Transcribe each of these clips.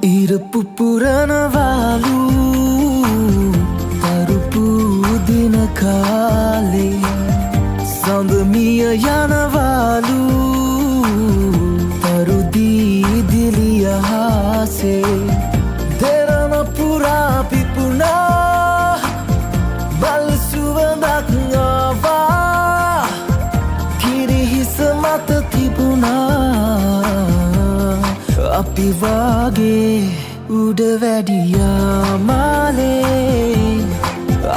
ඉරපු පුරනවාලු තරුපු දින කාලේ සඳමිය යනවාලු තරුදී දිලිය හාසේ දෙරණ පුරා පිපුණා බල් සුවඳක් ආවා කිරිහිස මත තිබුණා අපි වාගේ උඩ වැඩියා මාලේ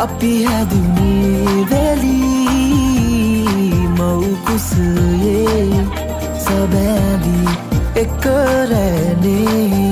අපි හැදුනේ වෙලී මව් කුසයේ සබෑදී එක රැනේ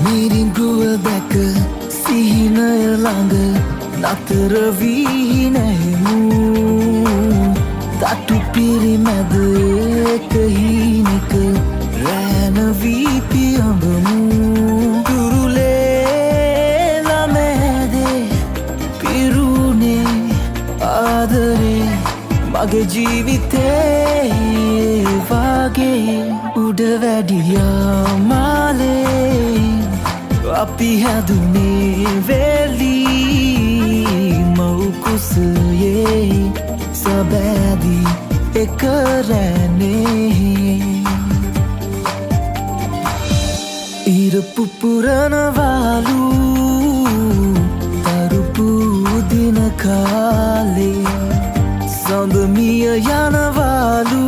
මිරිඟුව දැක සිහිනය ළඟ නතර වී නැහෙමු තටු පිරිමැද එක හීනෙක රෑන වී පියඹමු කුරුලේ ළමෑදේ පිරුණේ ආදරේ මගේ ජීවිතේ වාගේ උඩ වැඩියා මාලේ අපි හැදුනේ වෙලී මව් කුසයේ සබෑදී එක රැනේ ඉරපු පුරනවාලු තරුපු දින කාලේ සඳමිය යනවාලු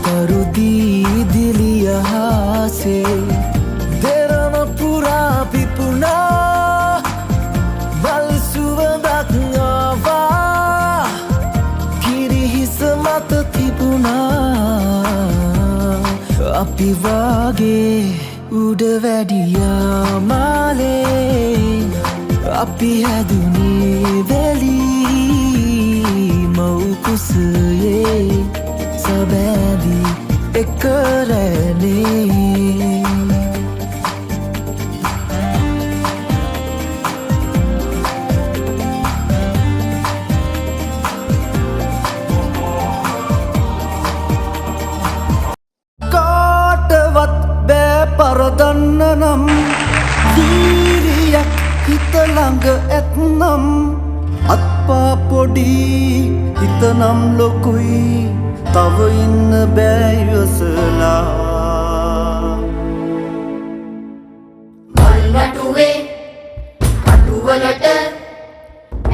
තරුදී දිලිය හාසේ බල් සුවඳක් ආවා කිරිහිස මත තිබුණා අපි වාගේ උඩ වැඩියා මාලේ අපි හැදුනේ වෙලී මව් කුසයේ සබෑදී එක රැනේ පරදන්න නම් වීරියක් හිත ළඟ ඇත්නම් අත්පා පොඩි හිතනම් ලොකුයි තව ඉන්න බෑ ඉවසලා මල්වටුවේ අටුවලට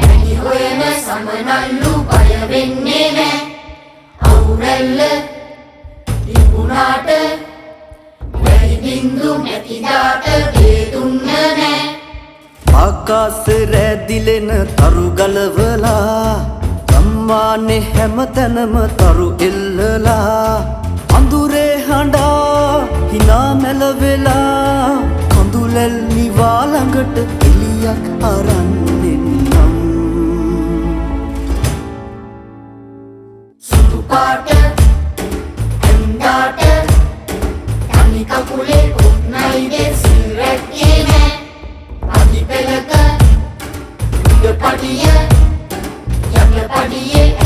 ඇනි හොයන සමනල්ලු බය වෙන්නේ නෑ අවුරැල්ල තිබුණාට බින්දු නැතිදාට දේදුන්න නෑ ආකාස රැදිලෙන තරු ගලවලා ගම්මානේ හැමතැනම තරු එල්ලලා අඳුරේ හඬා හිනා මැලවෙලා කඳුලැල් නිවා ළඟට එලියක් අරන් එන්නම් සුදු පාට ඇඳාට කකුලේ උත්නයිගේ සිරැක්කේ නෑ අධි පෙළක උඩ පඩිය යට පඩියේ